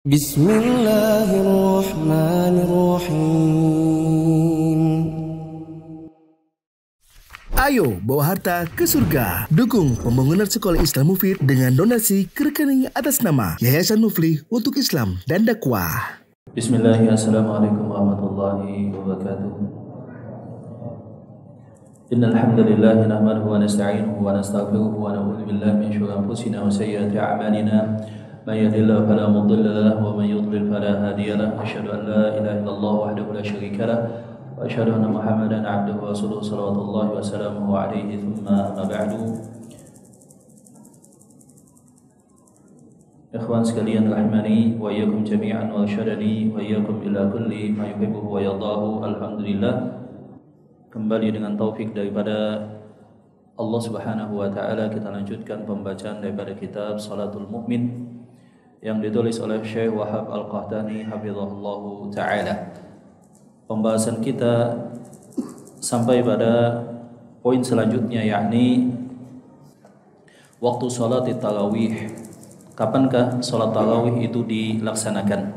Bismillahirrahmanirrahim. Ayo bawa harta ke surga. Dukung pembangunan sekolah Islam Mufid dengan donasi ke rekening atas nama Yayasan Muflih untuk Islam dan Dakwah. Bismillahirrahmanirrahim. Assalamualaikum warahmatullahi wabarakatuh. Innal hamdalillah nahmaduhu wa nasta'inuhu wa nastaghfiruhu wa na'udzu billahi min shururi anfusina wa sayyiati a'malina. Man yahdihillahu fala mudilla lahu wa man yudlil fala hadiya lahu. Asyhadu an la ilaha illallah wahdahu la syarika lahu wa asyhadu anna Muhammadan 'abduhu wa rasuluhu sallallahu wa sallamu alaihi thumma amma ba'du. Ikhwan sekalian rahimani wa iyyakum jami'an wa arsyadani wa iyyakum ila kulli ma yuhibbuhu wa yardahu. Alhamdulillah, kembali dengan taufik daripada Allah Subhanahu wa taala kita lanjutkan pembacaan daripada kitab Salatul Mu'min yang ditulis oleh Syekh Wahab Al-Qahtani hafizahullahu taala. Pembahasan kita sampai pada poin selanjutnya, yakni waktu salat tarawih. Kapankah salat tarawih itu dilaksanakan?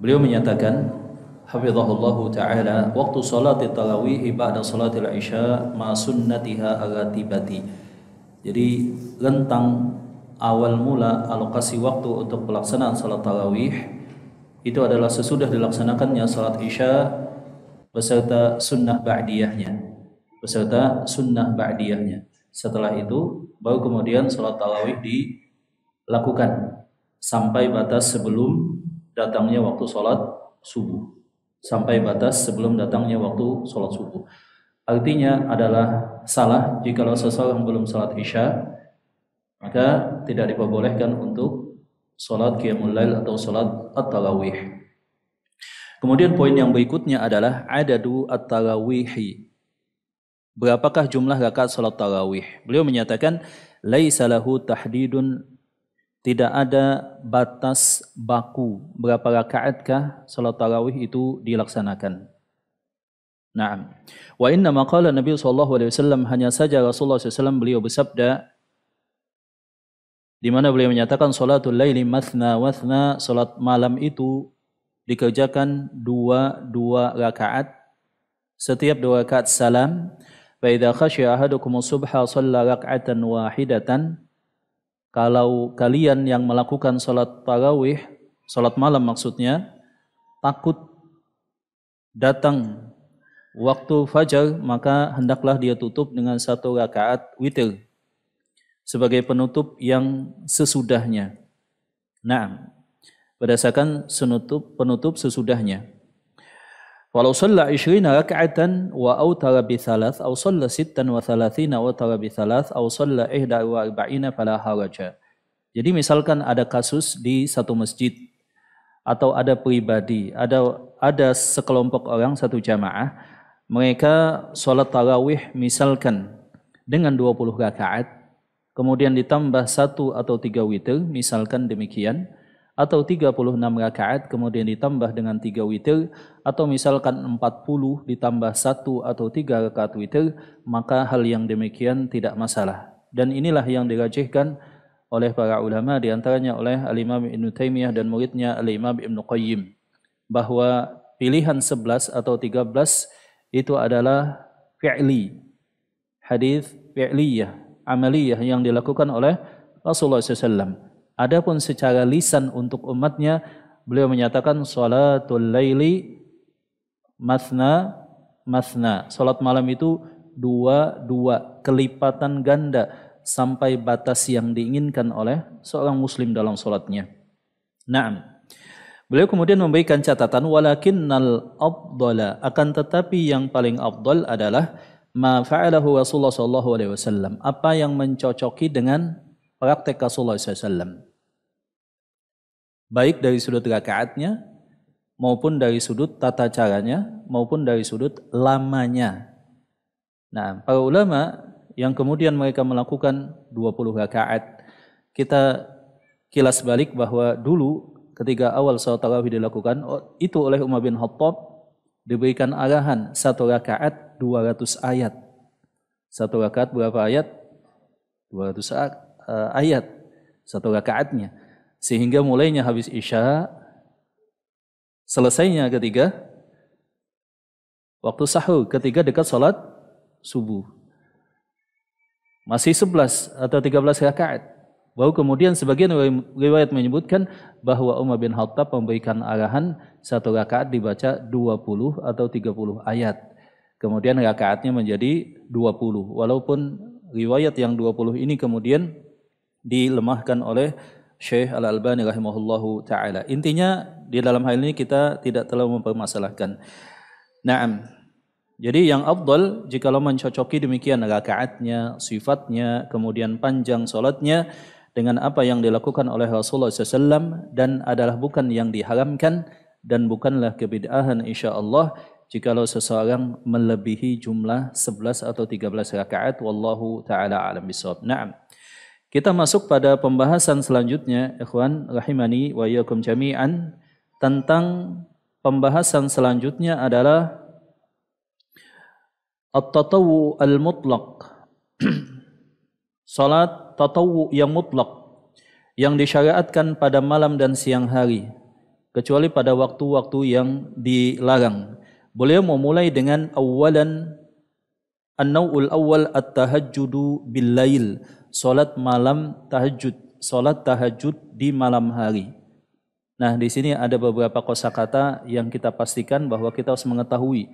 Beliau menyatakan hafizahullahu taala, waktu salat tarawih ba'da salatil isya ma sunnatiha ar-ratibati. Jadi rentang awal mula alokasi waktu untuk pelaksanaan salat tarawih itu adalah sesudah dilaksanakannya salat isya beserta sunnah ba'diyahnya. Setelah itu baru kemudian salat tarawih dilakukan sampai batas sebelum datangnya waktu salat subuh. Artinya adalah salah jikalau seseorang belum salat isya, maka tidak diperbolehkan untuk salat qiyamul lail atau salat at-tarawih. Kemudian poin yang berikutnya adalah adadu at-tarawihi. Berapakah jumlah rakaat salat tarawih? Beliau menyatakan laisa lahu tahdidun, tidak ada batas baku berapa rakaatkah salat tarawih itu dilaksanakan. Naam. Wa inna ma qala Nabi sallallahu alaihi wasallam, hanya saja Rasulullah SAW beliau bersabda di mana beliau menyatakan salatul laili mathna wathna, salat malam itu dikerjakan dua rakaat, setiap 2 rakaat salam. Fa idza khashiya ahadukum subha shalla rak'atan wahidatan, kalau kalian yang melakukan salat tarawih, salat malam maksudnya, takut datang waktu fajar, maka hendaklah dia tutup dengan 1 rakaat witir sebagai penutup yang sesudahnya. Nah, berdasarkan penutup sesudahnya. Walau shalla 20 raka'atan wa autara bi thalath aw shalla 36 wa autara bi thalath aw shalla 41 fala haraja. Jadi misalkan ada kasus di satu masjid atau ada pribadi, ada sekelompok orang, satu jamaah, mereka salat tarawih misalkan dengan 20 rakaat, kemudian ditambah 1 atau 3 witir, misalkan demikian, atau 36 rakaat kemudian ditambah dengan 3 witir, atau misalkan 40 ditambah 1 atau 3 rakaat witir, maka hal yang demikian tidak masalah. Dan inilah yang dirajihkan oleh para ulama, diantaranya oleh Al-Imam Ibnu Taimiyah dan muridnya Al-Imam Ibnu Qayyim, bahwa pilihan 11 atau 13 itu adalah fi'li, hadis fi'liyah, amaliyah yang dilakukan oleh Rasulullah SAW. Adapun secara lisan untuk umatnya, beliau menyatakan salatul laili mathna. Salat malam itu 2 kelipatan ganda sampai batas yang diinginkan oleh seorang muslim dalam salatnya. Naam. Beliau kemudian memberikan catatan walakinnal afdala, akan tetapi yang paling afdal adalah ma fa'alahu Rasulullah sallallahu alaihi wasallam, apa yang mencocoki dengan praktek Rasulullah SAW, baik dari sudut rakaatnya maupun dari sudut tata caranya maupun dari sudut lamanya. Nah, para ulama yang kemudian mereka melakukan 20 rakaat, kita kilas balik bahwa dulu ketika awal salat tarawih dilakukan, itu oleh Umar bin Khattab diberikan arahan 1 rakaat 200 ayat. 1 rakaat berapa ayat? 200 ayat 1 rakaatnya. Sehingga mulainya habis Isya, selesainya ketika waktu sahur, ketika dekat sholat subuh. Masih 11 atau 13 rakaat. Baru kemudian sebagian riwayat menyebutkan bahwa Umar bin Khattab memberikan arahan 1 rakaat dibaca 20 atau 30 ayat. Kemudian rakaatnya menjadi 20. Walaupun riwayat yang 20 ini kemudian dilemahkan oleh Syekh Al-Albani rahimahullahu ta'ala. Intinya di dalam hal ini kita tidak terlalu mempermasalahkan. Naam. Jadi yang afdal jikalau mencocoki demikian rakaatnya, sifatnya, kemudian panjang solatnya dengan apa yang dilakukan oleh Rasulullah SAW dan adalah bukan yang diharamkan dan bukanlah kebid'ahan insyaallah jikalau seseorang melebihi jumlah 11 atau 13 rakaat. Wallahu ta'ala alam bisawab. Naam. Kita masuk pada pembahasan selanjutnya, ikhwan rahimani wa iyyakum jami'an, tentang pembahasan selanjutnya adalah at-tatawwu al-mutlaq. Salat tatawwu yang mutlak yang disyariatkan pada malam dan siang hari kecuali pada waktu-waktu yang dilarang. Beliau memulai dengan awalan an-naw'ul awal at-tahajjudu bil-lail, salat malam tahajud, salat tahajud di malam hari. Nah, di sini ada beberapa kosakata yang kita pastikan bahwa kita harus mengetahui.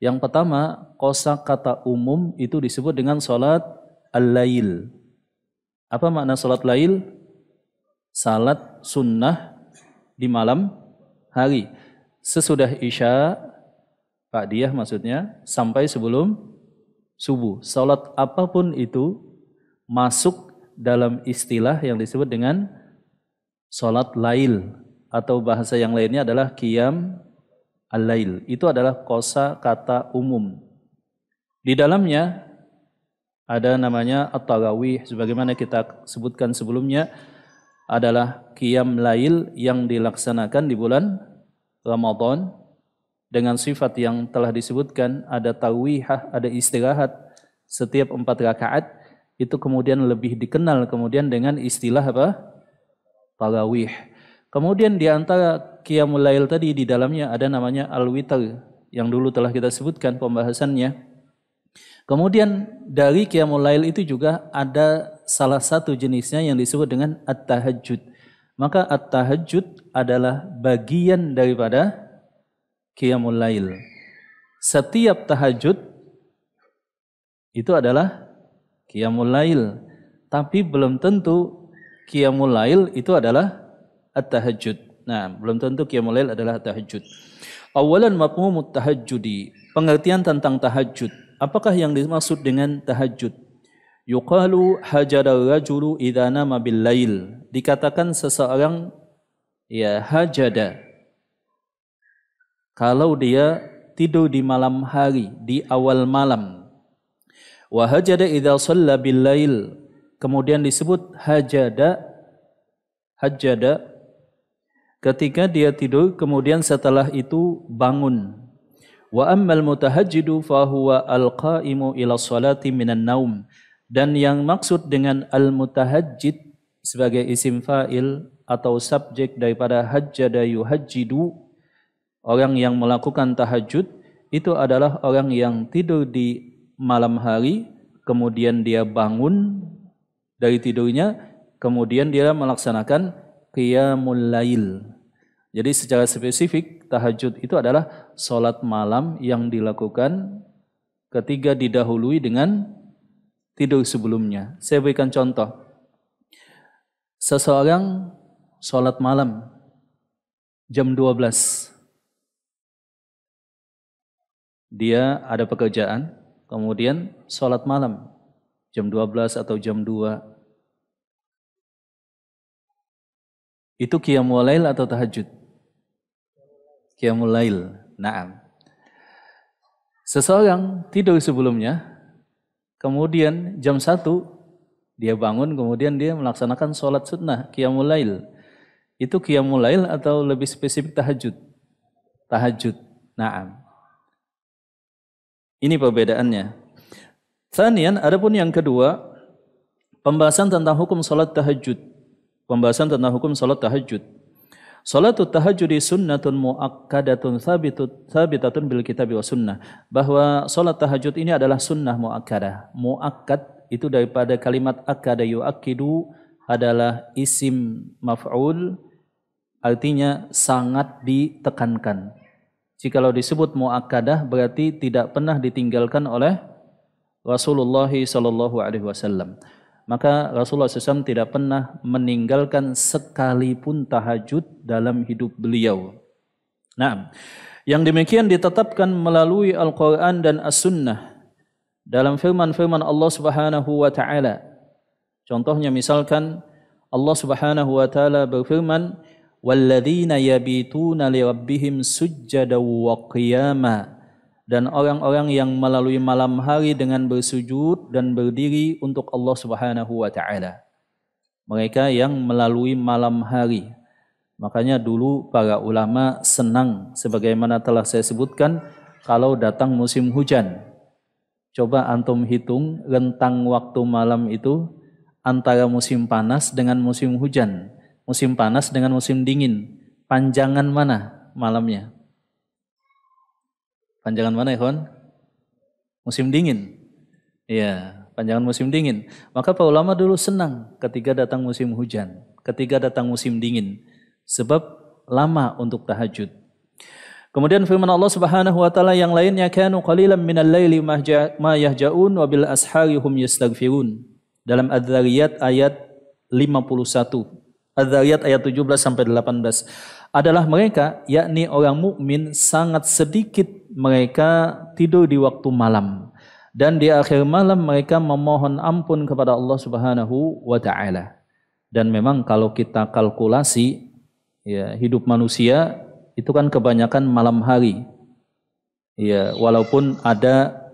Yang pertama, kosakata umum itu disebut dengan salat al-lail. Apa makna salat lail? Salat sunnah di malam hari. Sesudah Isya, Ba'diyah maksudnya, sampai sebelum subuh. Salat apapun itu masuk dalam istilah yang disebut dengan salat lail. Atau bahasa yang lainnya adalah qiyam al-lail. Itu adalah kosa kata umum. Di dalamnya ada namanya at-tarawih, sebagaimana kita sebutkan sebelumnya, adalah qiyam lail yang dilaksanakan di bulan Ramadan dengan sifat yang telah disebutkan, ada tarwihah, ada istirahat setiap 4 rakaat. Itu kemudian lebih dikenal kemudian dengan istilah apa? Tarawih. Kemudian di antara qiyamul lail tadi di dalamnya ada namanya al-witr yang dulu telah kita sebutkan pembahasannya. Kemudian dari qiyamul lail itu juga ada salah satu jenisnya yang disebut dengan at-tahajjud. Maka at-tahajjud adalah bagian daripada qiyamul lail. Setiap tahajud itu adalah qiyamul lail, tapi belum tentu qiyamul lail itu adalah at-tahajjud. Nah, belum tentu qiyamul lail adalah at-tahajjud. Awalan mafhumut tahajjudi, pengertian tentang tahajud. Apakah yang dimaksud dengan tahajud? Yuqalu hajada rajulu idza nama bil lail. Dikatakan seseorang ya hajada kalau dia tidur di malam hari, di awal malam. Wa hajada idza shalla bil lail. Kemudian disebut hajada ketika dia tidur kemudian setelah itu bangun. Wa ammal mutahajjidu fa huwa al-qa'imu ila sholati minan naum. Dan yang maksud dengan al-mutahajjid sebagai isim fa'il atau subjek daripada hajjada yuhajjidu, orang yang melakukan tahajud itu adalah orang yang tidur di malam hari kemudian dia bangun dari tidurnya kemudian dia melaksanakan qiyamul lail. Jadi secara spesifik tahajud itu adalah salat malam yang dilakukan ketika didahului dengan tidur sebelumnya. Saya berikan contoh. Seseorang salat malam jam 12. Dia ada pekerjaan, kemudian salat malam jam 12 atau jam 2. Itu qiyamul lail atau tahajud? Qiyamul lail. Naam. Seseorang tidur sebelumnya, kemudian jam 1 dia bangun, kemudian dia melaksanakan sholat sunnah, qiyamul lail. Itu qiyamul lail atau lebih spesifik tahajud? Tahajud. Naam. Ini perbedaannya. Tsanian, adapun yang kedua, pembahasan tentang hukum sholat tahajud. pembahasan tentang hukum salat tahajud. Salatut tahajudi sunnatun muakkadatun thabitatun bil kitabi wa sunnah. Bahwa salat tahajud ini adalah sunnah muakkadah. Muakkad itu daripada kalimat akkada yuakkidu adalah isim maf'ul, artinya sangat ditekankan. Jikalau disebut muakkadah berarti tidak pernah ditinggalkan oleh Rasulullah sallallahu alaihi wasallam. Maka Rasulullah SAW tidak pernah meninggalkan sekalipun tahajud dalam hidup beliau. Nah, yang demikian ditetapkan melalui Al-Quran dan As-Sunnah dalam firman-firman Allah Subhanahu wa Ta'ala. Contohnya misalkan Allah Subhanahu wa Ta'ala berfirman, "Walladzina yabituna lirabbihim sujjada wa qiyama." Dan orang-orang yang melalui malam hari dengan bersujud dan berdiri untuk Allah Subhanahu wa Ta'ala. Mereka yang melalui malam hari. Makanya dulu para ulama senang sebagaimana telah saya sebutkan kalau datang musim hujan. Coba antum hitung rentang waktu malam itu antara musim panas dengan musim hujan. Musim panas dengan musim dingin. Panjangan mana malamnya? Panjangan mana ya kawan? Musim dingin. Ya, panjangan musim dingin. Maka para ulama dulu senang ketika datang musim hujan, ketika datang musim dingin. Sebab lama untuk tahajud. Kemudian firman Allah Subhanahu wa taala yang lainnya, kanu qalilan minal laili ma yahja'un wa bil ashari hum yastaghfirun. Dalam Adz-Dzariyat ayat 51. Adz-Dzariyat ayat 17 sampai 18. Adalah mereka, yakni orang mukmin, sangat sedikit mereka tidur di waktu malam, dan di akhir malam mereka memohon ampun kepada Allah Subhanahu wa Ta'ala. Dan memang kalau kita kalkulasi ya, hidup manusia itu kan kebanyakan malam hari ya, walaupun ada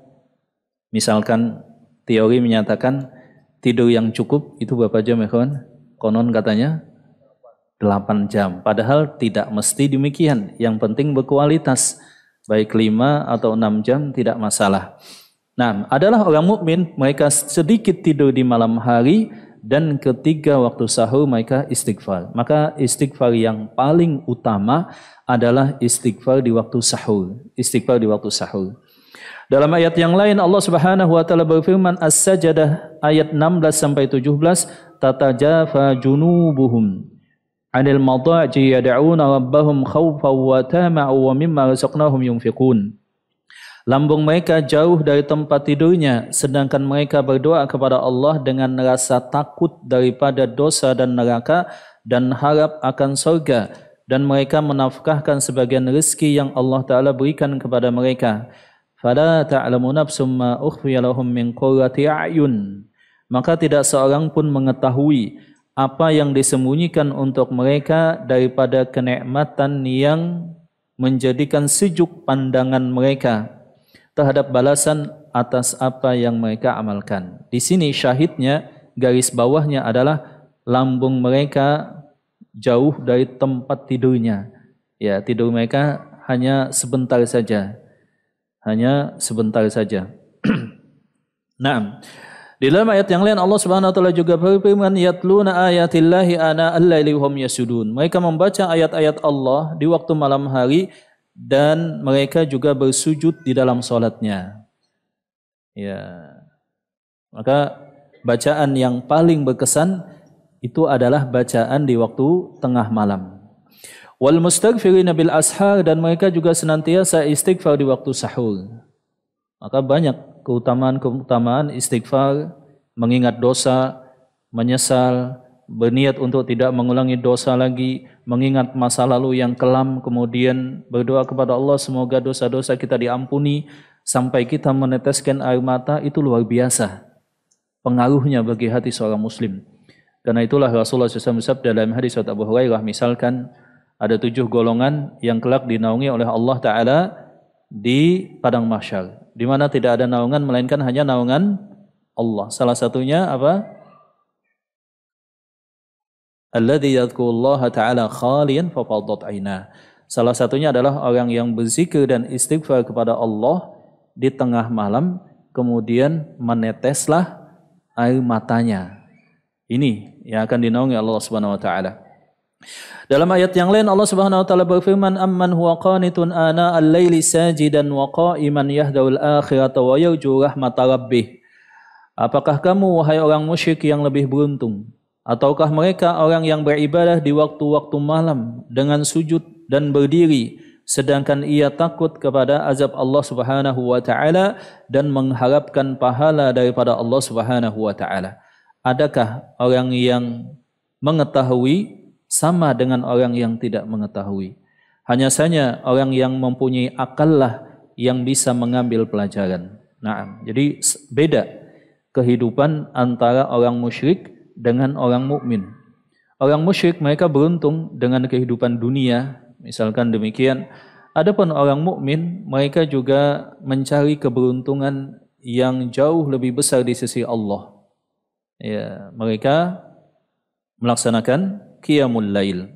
misalkan teori menyatakan tidur yang cukup itu berapa jam ya kawan? Konon katanya 8 jam. Padahal tidak mesti demikian. Yang penting berkualitas. Baik 5 atau 6 jam tidak masalah. Nah, adalah orang mukmin, mereka sedikit tidur di malam hari dan ketika waktu sahur mereka istighfar. Maka istighfar yang paling utama adalah istighfar di waktu sahur. Istighfar di waktu sahur. Dalam ayat yang lain Allah Subhanahu wa taala berfirman As-Sajdah ayat 16 sampai 17, tatajafa junubuhum 'anil madaji yad'una rabbahum khaufan wa tama'an wa mimma razaqnahum yunfiqun. Lambung mereka jauh dari tempat tidurnya, sedangkan mereka berdoa kepada Allah dengan rasa takut daripada dosa dan neraka dan harap akan surga, dan mereka menafkahkan sebagian rezeki yang Allah Ta'ala berikan kepada mereka. Fala ta'lamu nafsum ma ukhfiya lahum min qurrati a'yun. Maka tidak seorang pun mengetahui apa yang disembunyikan untuk mereka daripada kenikmatan yang menjadikan sejuk pandangan mereka terhadap balasan atas apa yang mereka amalkan. Di sini syahidnya, garis bawahnya adalah lambung mereka jauh dari tempat tidurnya. Ya, tidur mereka hanya sebentar saja. Hanya sebentar saja. Naam. Di dalam ayat yang lain Allah Subhanahu wa taala juga berfirman, yatluna ayatillahi ana al-laili hum yasudun. Mereka membaca ayat-ayat Allah di waktu malam hari dan mereka juga bersujud di dalam salatnya. Ya. Maka bacaan yang paling berkesan itu adalah bacaan di waktu tengah malam. Wal mustaghfirina bil ashar, dan mereka juga senantiasa istighfar di waktu sahur. Maka banyak keutamaan istighfar, mengingat dosa, menyesal, berniat untuk tidak mengulangi dosa lagi, mengingat masa lalu yang kelam, kemudian berdoa kepada Allah semoga dosa-dosa kita diampuni, sampai kita meneteskan air mata, itu luar biasa pengaruhnya bagi hati seorang muslim. Karena itulah Rasulullah SAW bersabda dalam hadis Abu Hurairah, misalkan ada 7 golongan yang kelak dinaungi oleh Allah Ta'ala di padang mahsyar, di mana tidak ada naungan melainkan hanya naungan Allah. Salah satunya apa? Alladzi yadhkurullaha ta'ala khaliyan fafaddat 'ainah. Salah satunya adalah orang yang berzikir dan istighfar kepada Allah di tengah malam, kemudian meneteslah air matanya. Ini yang akan dinaungi Allah Subhanahu wa taala. Dalam ayat yang lain Allah Subhanahu wa taala berfirman, "Amman huwa qanitun ana al-laili sajidan wa qa'iman yahdharul akhirata wa yarju rahmata rabbih." Apakah kamu wahai orang musyrik yang lebih beruntung? Ataukah mereka orang yang beribadah di waktu-waktu malam dengan sujud dan berdiri sedangkan ia takut kepada azab Allah Subhanahu wa taala dan mengharapkan pahala daripada Allah Subhanahu wa taala? Adakah orang yang mengetahui sama dengan orang yang tidak mengetahui? Hanya saja orang yang mempunyai akal lah yang bisa mengambil pelajaran. Nah, jadi beda kehidupan antara orang musyrik dengan orang mukmin. Orang musyrik mereka beruntung dengan kehidupan dunia, misalkan demikian. Adapun orang mukmin mereka juga mencari keberuntungan yang jauh lebih besar di sisi Allah. Ya, mereka melaksanakan qiyamul lail.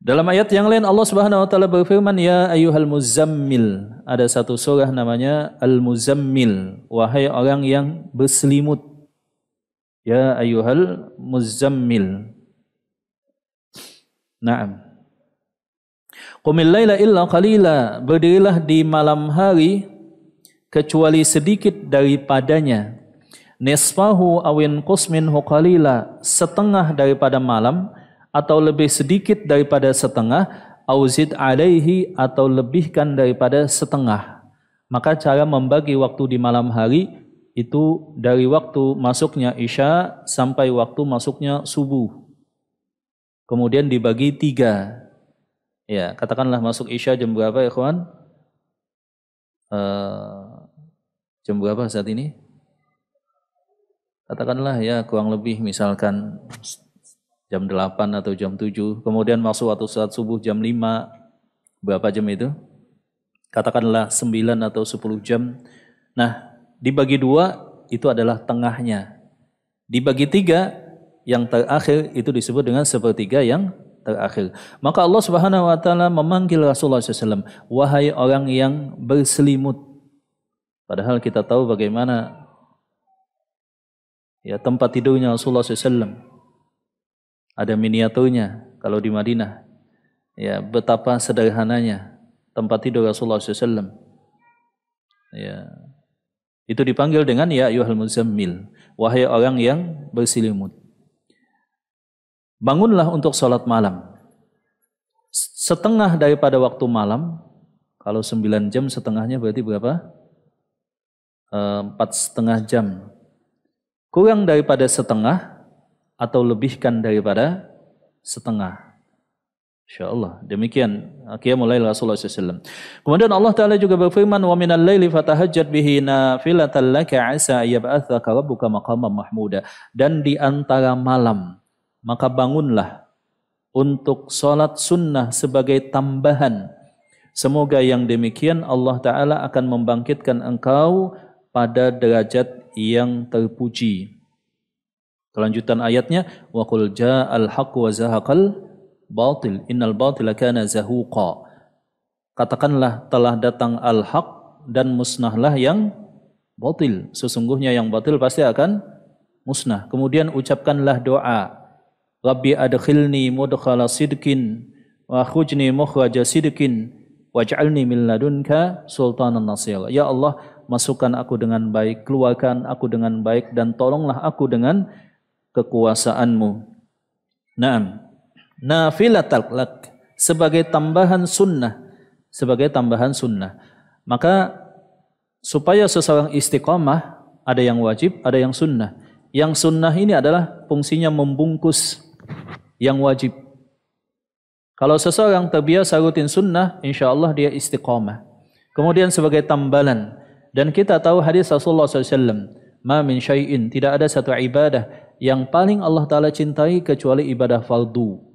Dalam ayat yang lain Allah Subhanahu wa taala berfirman, "Ya ayyuhal muzammil." Ada satu surah namanya Al-Muzammil, wahai orang yang berselimut. Ya ayyuhal muzammil. Naam. Qumil laila illa qalila. Berdirilah di malam hari kecuali sedikit daripadanya. Nisfahu awin qusminhu qalila. Setengah daripada malam atau lebih sedikit daripada setengah, auzid alaihi atau lebihkan daripada setengah. Maka cara membagi waktu di malam hari itu dari waktu masuknya Isya sampai waktu masuknya subuh. Kemudian dibagi 3. Ya, katakanlah masuk Isya jam berapa ya kawan? Jam berapa saat ini? Katakanlah ya kurang lebih misalkan jam 8 atau jam 7. Kemudian masuk waktu saat subuh jam 5. Berapa jam itu? Katakanlah 9 atau 10 jam. Nah, dibagi 2 itu adalah tengahnya. Dibagi 3 yang terakhir itu disebut dengan sepertiga yang terakhir. Maka Allah Subhanahu wa taala memanggil Rasulullah SAW, wahai orang yang berselimut. Padahal kita tahu bagaimana ya tempat tidurnya Rasulullah SAW. Ada miniaturnya kalau di Madinah. Ya, betapa sederhananya tempat tidur Rasulullah SAW. Ya. Itu dipanggil dengan ya ayyuhal muzammil, wahai orang yang berselimut. Bangunlah untuk sholat malam. Setengah daripada waktu malam, kalau 9 jam setengahnya berarti berapa? 4,5 jam. Kurang daripada setengah atau lebihkan daripada setengah. InsyaAllah. Demikian qiyamul lail Rasulullah SAW. Kemudian Allah Ta'ala juga berfirman, wa minal laili fatahajjat bihi nafilatan laka asa ayyab'athaka rabbuka maqaman mahmuda. Dan di antara malam, maka bangunlah untuk sholat sunnah sebagai tambahan. Semoga yang demikian Allah Ta'ala akan membangkitkan engkau pada derajat yang terpuji. Kelanjutan ayatnya, wa qul ja'al haqq wa zahaqal batil innal batila kana zahuqa. Katakanlah telah datang al-haq dan musnahlah yang batil. Sesungguhnya yang batil pasti akan musnah. Kemudian ucapkanlah doa, Rabbi adkhilni mudkhala sidqin wa khujni mukhraja sidqin waj'alni min ladunka sultanan nasira. Ya Allah, masukkan aku dengan baik, keluarkan aku dengan baik, dan tolonglah aku dengan kekuasaanmu. Naam. Nafilatal lak, sebagai tambahan sunnah, sebagai tambahan sunnah. Maka supaya seseorang istiqamah, ada yang wajib, ada yang sunnah. Yang sunnah ini adalah fungsinya membungkus yang wajib. Kalau seseorang terbiasa rutin sunnah, insyaAllah dia istiqamah. Kemudian sebagai tambalan, dan kita tahu hadis Rasulullah SAW, ma min syai'in, tidak ada satu ibadah yang paling Allah Ta'ala cintai kecuali ibadah fardu.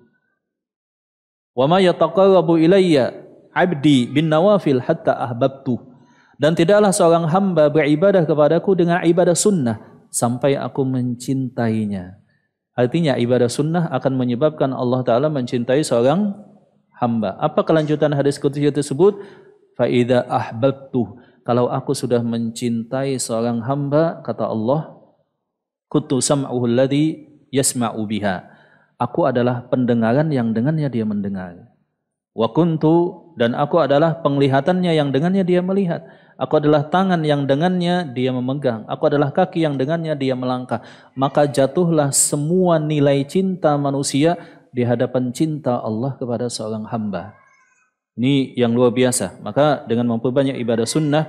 Wa ma yataqarrabu ilayya 'abdi bin nawafil hatta ahbabtu. Dan tidaklah seorang hamba beribadah kepadaku dengan ibadah sunnah sampai aku mencintainya. Artinya ibadah sunnah akan menyebabkan Allah Ta'ala mencintai seorang hamba. Apa kelanjutan hadis qudsi tersebut? Fa idza ahbabtu, kalau aku sudah mencintai seorang hamba, kata Allah, kuntu sam'uhu alladhi yasma'u biha. Aku adalah pendengaran yang dengannya dia mendengar. Wa kuntu, dan aku adalah penglihatannya yang dengannya dia melihat. Aku adalah tangan yang dengannya dia memegang. Aku adalah kaki yang dengannya dia melangkah. Maka jatuhlah semua nilai cinta manusia di hadapan cinta Allah kepada seorang hamba. Ini yang luar biasa. Maka dengan memperbanyak ibadah sunnah,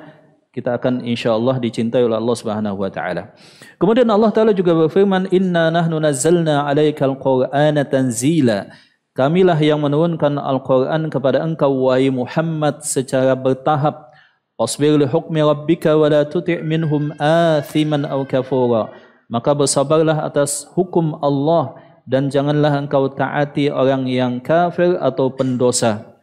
kita akan insyaAllah dicintai oleh Allah Subhanahu wa taala. Kemudian Allah Taala juga berfirman, "Inna nahnu nazzalna 'alaikal Qur'ana tanzila." Kamilah yang menurunkan Al-Quran kepada engkau wahai Muhammad secara bertahap. Wasbir li hukmi rabbika wa la tuti' minhum athiman aw kafura. Maka bersabarlah atas hukum Allah dan janganlah engkau taati orang yang kafir atau pendosa.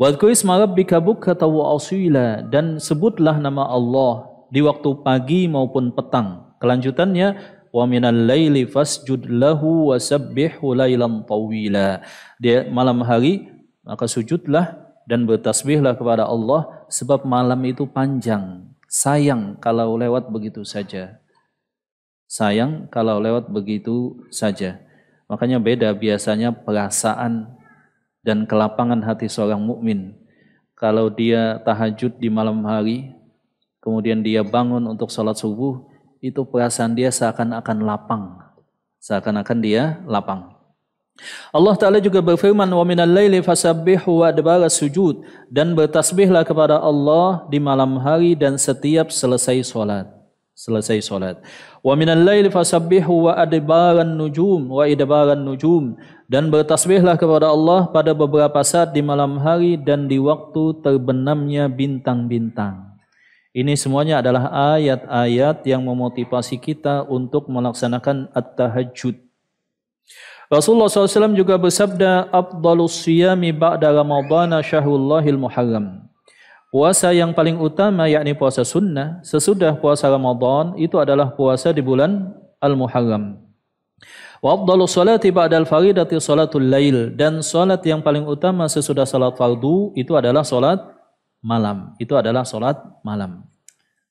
Wadhkur isma rabbika bukratan wa asila, dan sebutlah nama Allah di waktu pagi maupun petang. Kelanjutannya, wa minal laili fasjud lahu wasabbihu lailan tawila. Di malam hari maka sujudlah dan bertasbihlah kepada Allah sebab malam itu panjang. Sayang kalau lewat begitu saja. Sayang kalau lewat begitu saja. Makanya beda biasanya perasaan dan kelapangan hati seorang mukmin. Kalau dia tahajud di malam hari, kemudian dia bangun untuk salat subuh, itu perasaan dia seakan-akan lapang. Seakan-akan dia lapang. Allah Ta'ala juga berfirman, wa minal laili fasabbihu wa adbaras sujud, dan bertasbihlah kepada Allah di malam hari dan setiap selesai solat. Selesai solat. Wa minal laili fasabbihu wa adbaran nujum wa idbaran nujum, dan bertasbihlah kepada Allah pada beberapa saat di malam hari dan di waktu terbenamnya bintang-bintang. Ini semuanya adalah ayat-ayat yang memotivasi kita untuk melaksanakan at-tahajjud. Rasulullah SAW juga bersabda, Afdalus siyami ba'da Ramadana syahrullahil muharram. Puasa yang paling utama yakni puasa sunnah sesudah puasa Ramadan itu adalah puasa di bulan Al-Muharram. Wa afdalus salati ba'dal faridati salatul lail, dan salat yang paling utama sesudah salat fardu itu adalah salat malam. Itu adalah salat malam.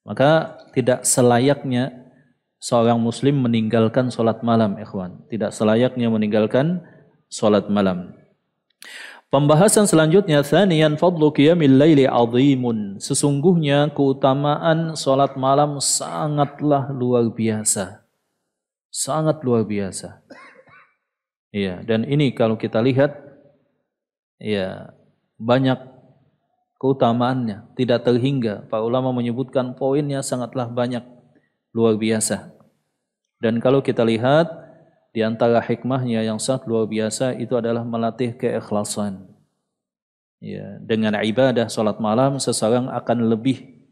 Maka tidak selayaknya seorang muslim meninggalkan salat malam, ikhwan. Tidak selayaknya meninggalkan salat malam. Pembahasan selanjutnya, tsaniyan fadlu qiyamil laili azimun. Sesungguhnya keutamaan salat malam sangatlah luar biasa. Sangat luar biasa. Ya, dan ini kalau kita lihat ya banyak keutamaannya, tidak terhingga. Para ulama menyebutkan poinnya sangatlah banyak, luar biasa. Dan kalau kita lihat di antara hikmahnya yang sangat luar biasa itu adalah melatih keikhlasan. Ya, dengan ibadah salat malam seseorang akan lebih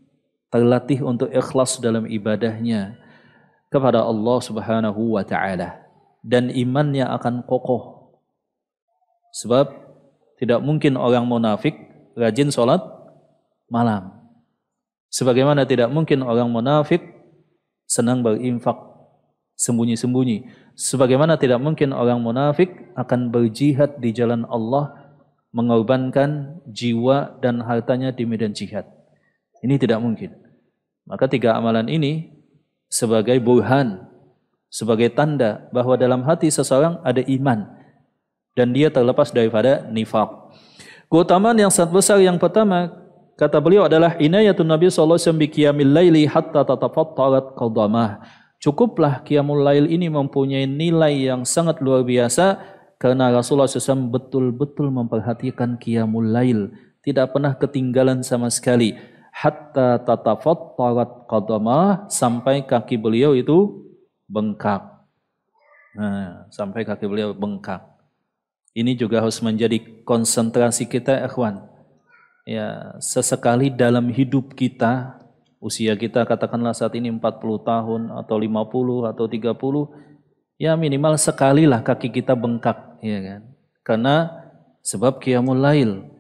terlatih untuk ikhlas dalam ibadahnya kepada Allah Subhanahu wa taala, dan imannya akan kokoh. Sebab tidak mungkin orang munafik rajin salat malam. Sebagaimana tidak mungkin orang munafik senang berinfak sembunyi-sembunyi. Sebagaimana tidak mungkin orang munafik akan berjihad di jalan Allah, mengorbankan jiwa dan hartanya di medan jihad. Ini tidak mungkin. Maka tiga amalan ini sebagai burhan, sebagai tanda bahwa dalam hati seseorang ada iman dan dia terlepas daripada nifaq. Keutamaan yang sangat besar yang pertama, kata beliau, adalah inayatun Nabi sallallahu alaihi wasallam bi qiyamil laili hatta tatafattarat qadamah. Cukuplah qiyamul lail ini mempunyai nilai yang sangat luar biasa karena Rasulullah SAW betul-betul memperhatikan qiyamul lail, tidak pernah ketinggalan sama sekali. Hatta tatafattarat qadamah, sampai kaki beliau itu bengkak. Nah, sampai kaki beliau bengkak. Ini juga harus menjadi konsentrasi kita, ikhwan. Ya, sesekali dalam hidup kita, usia kita katakanlah saat ini 40 tahun atau 50 atau 30, ya minimal sekali lah kaki kita bengkak, ya kan? Karena sebab qiyamul lail.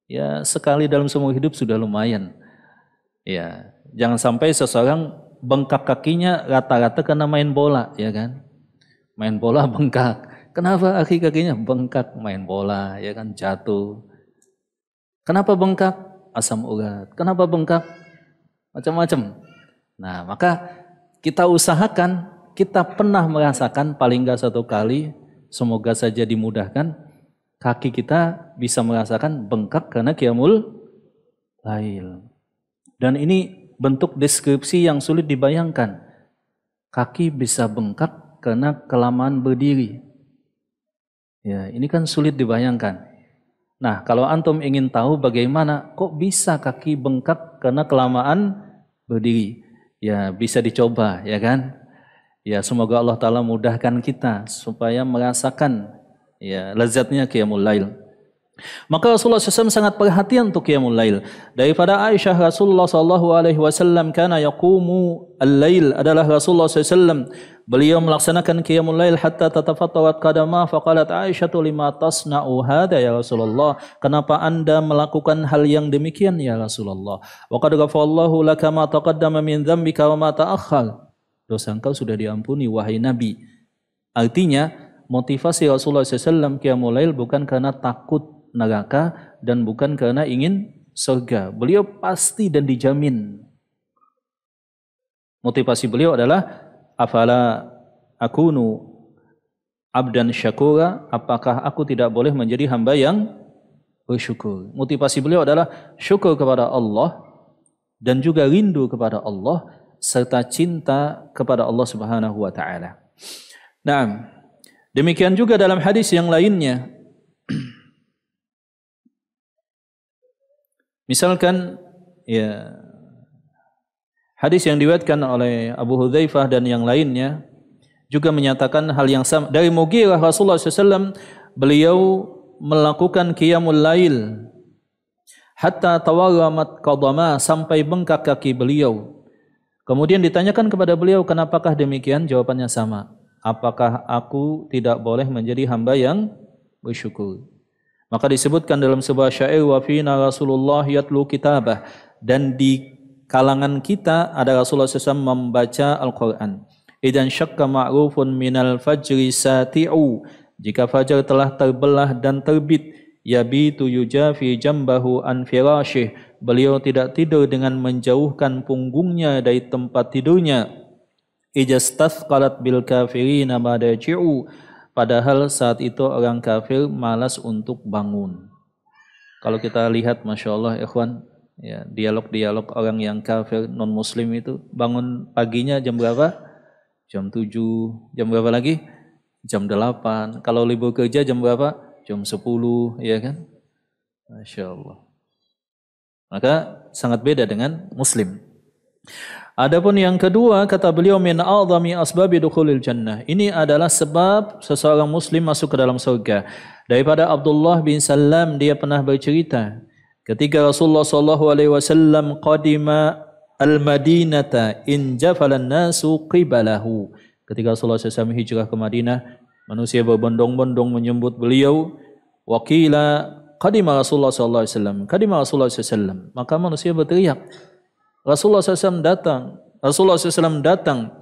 Ya, sekali dalam semua hidup sudah lumayan. Ya, jangan sampai seseorang bengkak kakinya rata-rata karena main bola, ya kan? Main bola bengkak. Kenapa kakinya bengkak? Main bola, ya kan, jatuh. Kenapa bengkak? Asam urat. Kenapa bengkak? Macam-macam. Nah, maka kita usahakan kita pernah merasakan paling enggak satu kali, semoga saja dimudahkan, kaki kita bisa merasakan bengkak karena qiyamul lail. Dan ini bentuk deskripsi yang sulit dibayangkan. Kaki bisa bengkak karena kelamaan berdiri. Ya, ini kan sulit dibayangkan. Nah, kalau antum ingin tahu bagaimana kok bisa kaki bengkak karena kelamaan berdiri, ya bisa dicoba, ya kan? Ya, semoga Allah Ta'ala mudahkan kita supaya merasakan ya lezatnya qiyamul lail. Maka Rasulullah SAW sangat perhatian untuk qiyamul lail. Daripada Aisyah, Rasulullah SAW kana yaqumu al-lail, adalah Rasulullah SAW beliau melaksanakan qiyamul lail hatta tatafattarat qadama, faqalat Aisyah lima tasna'u hadha ya Rasulullah, kenapa anda melakukan hal yang demikian ya Rasulullah? Wa qad ghafarallahu laka ma taqaddama min dzambika wa ma ta'akhkhar, dosa engkau sudah diampuni wahai Nabi. Artinya motivasi Rasulullah SAW qiyamul lail bukan karena takut neraka dan bukan karena ingin surga. Beliau pasti dan dijamin. Motivasi beliau adalah afala akunu abdan syakura, apakah aku tidak boleh menjadi hamba yang bersyukur. Motivasi beliau adalah syukur kepada Allah dan juga rindu kepada Allah serta cinta kepada Allah Subhanahu wa taala. Nah, demikian juga dalam hadis yang lainnya. Misalkan ya hadis yang diriwayatkan oleh Abu Hudzaifah dan yang lainnya juga menyatakan hal yang sama. Dari Mughirah, Rasulullah SAW beliau melakukan qiyamul lail hatta tawarramat qadama, sampai bengkak kaki beliau. Kemudian ditanyakan kepada beliau, kenapakah demikian? Jawabannya sama. Apakah aku tidak boleh menjadi hamba yang bersyukur? Maka disebutkan dalam sebuah syair, wa fina Rasulullah yatlu kitabah, dan di kalangan kita ada Rasulullah SAW membaca Al-Quran. Idan syakka ma'rufun minal fajri sati'u, jika fajar telah terbelah dan terbit, yabitu yujafi jambahu an firashih, beliau tidak tidur dengan menjauhkan punggungnya dari tempat tidurnya. Ijastathqalat bil kafirina madaji'u, padahal saat itu orang kafir malas untuk bangun. Kalau kita lihat, Masya Allah, ikhwan, ya, dialog-dialog orang yang kafir non-muslim itu, bangun paginya jam berapa? Jam 7, jam berapa lagi? Jam 8. Kalau libur kerja jam berapa? Jam 10, ya kan? Masya Allah. Maka sangat beda dengan muslim. Adapun yang kedua, kata beliau, min a'zami asbabi dukhulil jannah, ini adalah sebab seseorang muslim masuk ke dalam surga. Daripada Abdullah bin Salam, dia pernah bercerita ketika Rasulullah SAW qadima al-Madinata in jafalan nasu qibalahu, ketika Rasulullah SAW hijrah ke Madinah, manusia berbondong-bondong menyambut beliau. Waqila qadima Rasulullah SAW, qadima Rasulullah SAW, maka manusia berteriak, Rasulullah SAW datang. Rasulullah SAW datang.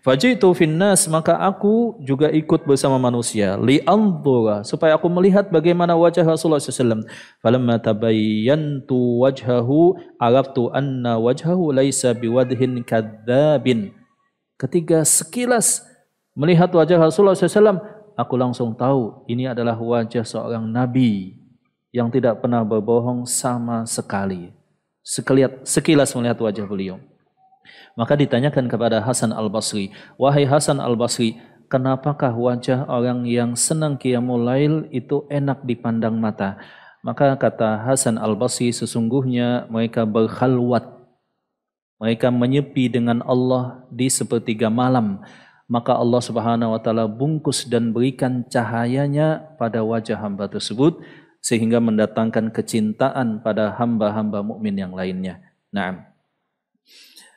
Fajitu finnas, maka aku juga ikut bersama manusia. Li'andura, supaya aku melihat bagaimana wajah Rasulullah SAW. Falamma tabayyantu wajhahu, araftu anna wajhahu laisa biwadhin kadzabin. Ketika sekilas melihat wajah Rasulullah SAW, aku langsung tahu ini adalah wajah seorang Nabi yang tidak pernah berbohong sama sekali. Sekilas melihat wajah beliau. Maka ditanyakan kepada Hasan Al-Basri, wahai Hasan Al-Basri, kenapakah wajah orang yang senang qiyamul lail itu enak dipandang mata? Maka kata Hasan Al-Basri, sesungguhnya mereka berkhalwat, mereka menyepi dengan Allah di sepertiga malam, maka Allah Subhanahu wa taala bungkus dan berikan cahayanya pada wajah hamba tersebut, sehingga mendatangkan kecintaan pada hamba-hamba mukmin yang lainnya. Naam.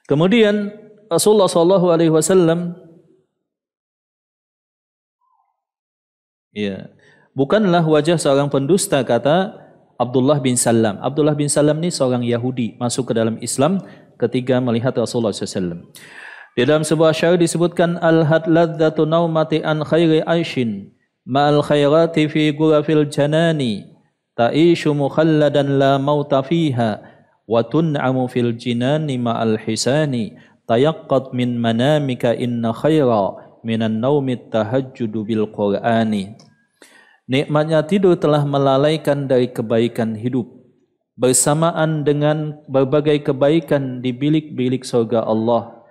Kemudian Rasulullah SAW, ya, bukanlah wajah seorang pendusta, kata Abdullah bin Salam. Abdullah bin Salam ini seorang Yahudi, masuk ke dalam Islam ketika melihat Rasulullah SAW. Di dalam sebuah syair disebutkan, al-had ladzatu naumati an khairi aishin ma'al khairati fi ghurafil janani, ta'ishu mukhalladan la mauta fiha wa tun'amu fil jinani ma'al hisani, tayaqqad min manamika inna khaira minan naumi tahajjudu bil Qur'ani. Nikmatnya tidur telah melalaikan dari kebaikan hidup. Bersamaan dengan berbagai kebaikan di bilik-bilik surga Allah,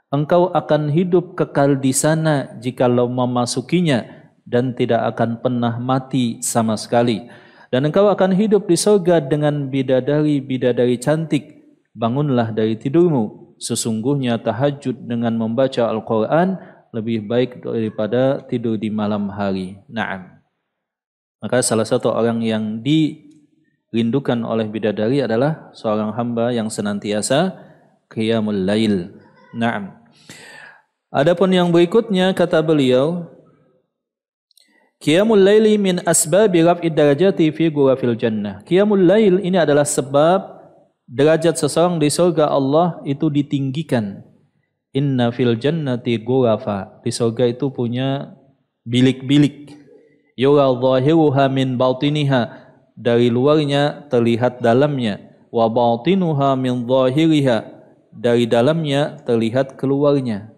engkau akan hidup kekal di sana jikalau memasukinya dan tidak akan pernah mati sama sekali. Dan engkau akan hidup di surga dengan bidadari-bidadari cantik. Bangunlah dari tidurmu. Sesungguhnya tahajud dengan membaca Al-Quran lebih baik daripada tidur di malam hari. Naam. Maka salah satu orang yang dirindukan oleh bidadari adalah seorang hamba yang senantiasa qiyamul lail. Naam. Adapun yang berikutnya kata beliau, qiyamul laili min asbabi raf'id darajati fi ghurafil jannah. Qiyamul lail ini adalah sebab derajat seseorang di surga Allah itu ditinggikan. Inna fil jannati ghurafa. Di surga itu punya bilik-bilik. Yura zahiruha min batiniha, dari luarnya terlihat dalamnya. Wa batinuha min zahiriha, dari dalamnya terlihat keluarnya.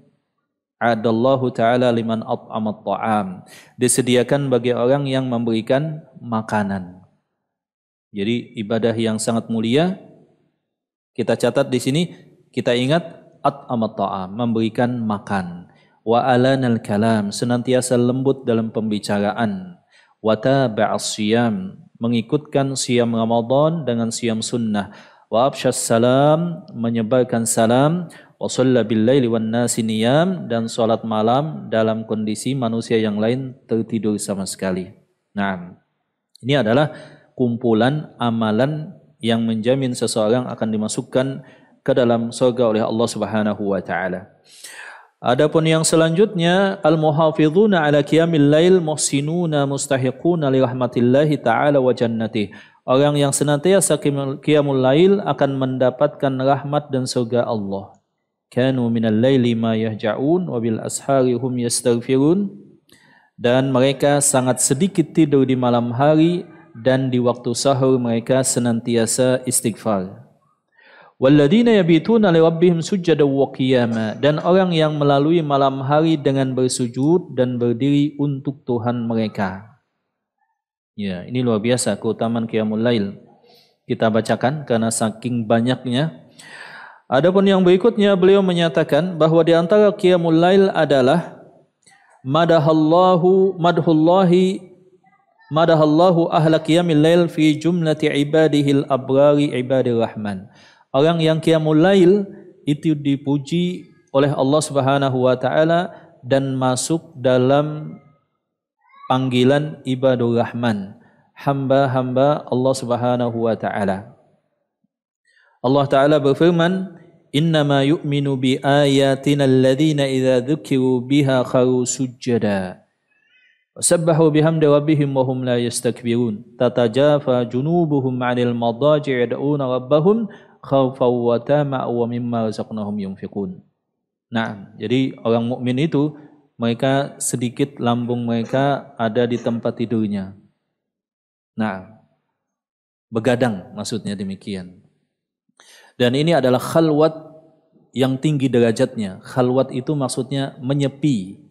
Adallahu ta'ala liman at'amat ta'am, disediakan bagi orang yang memberikan makanan. Jadi ibadah yang sangat mulia. Kita catat di sini, kita ingat at'amat ta'am, memberikan makan. Wa alanal kalam, senantiasa lembut dalam pembicaraan. Wa taba'as siyam, mengikutkan siyam Ramadan dengan siyam sunnah. Wa absyas salam, menyebarkan salam. Wa shalla bil laili wan nasi niyam, dan salat malam dalam kondisi manusia yang lain tertidur sama sekali. Nah, ini adalah kumpulan amalan yang menjamin seseorang akan dimasukkan ke dalam surga oleh Allah Subhanahu wa taala. Adapun yang selanjutnya, al-muhafizuna ala qiyamil lail muhsinuna mustahiquna li rahmatillahi ta'ala wa jannati. Orang yang senantiasa qiyamul lail akan mendapatkan rahmat dan surga Allah. Kanu minal laili ma yahja'un wa bil ashari hum yastaghfirun. Dan mereka sangat sedikit tidur di malam hari, dan di waktu sahur mereka senantiasa istighfar. Walladzina yabituna li rabbihim sujjadan wa qiyama, dan orang yang melalui malam hari dengan bersujud dan berdiri untuk Tuhan mereka. Ya, ini luar biasa keutamaan qiyamul lail. Kita bacakan karena saking banyaknya. Adapun yang berikutnya, beliau menyatakan bahwa di antara qiyamul lail adalah madahallahu ahla qiyamil lail fi jumlati ibadihil abrari ibadir rahman. Orang yang qiyamul lail itu dipuji oleh Allah Subhanahu wa taala dan masuk dalam panggilan ibadur rahman, hamba-hamba Allah Subhanahu wa taala. Allah taala berfirman, "Innama yu'minu bi ayatina alladhina idza dzukiru biha kharu sujjada wa sabbahu bihamdi rabbihim wa hum la yastakbirun. Tatajafa junubuhum 'anil madaji' yad'una rabbahum khawfan wa tama'an wa mimma razaqnahum yunfiqun." Nah, jadi orang mukmin itu mereka sedikit lambung mereka ada di tempat tidurnya. Nah, begadang maksudnya demikian. Dan ini adalah khalwat yang tinggi derajatnya. Khalwat itu maksudnya menyepi.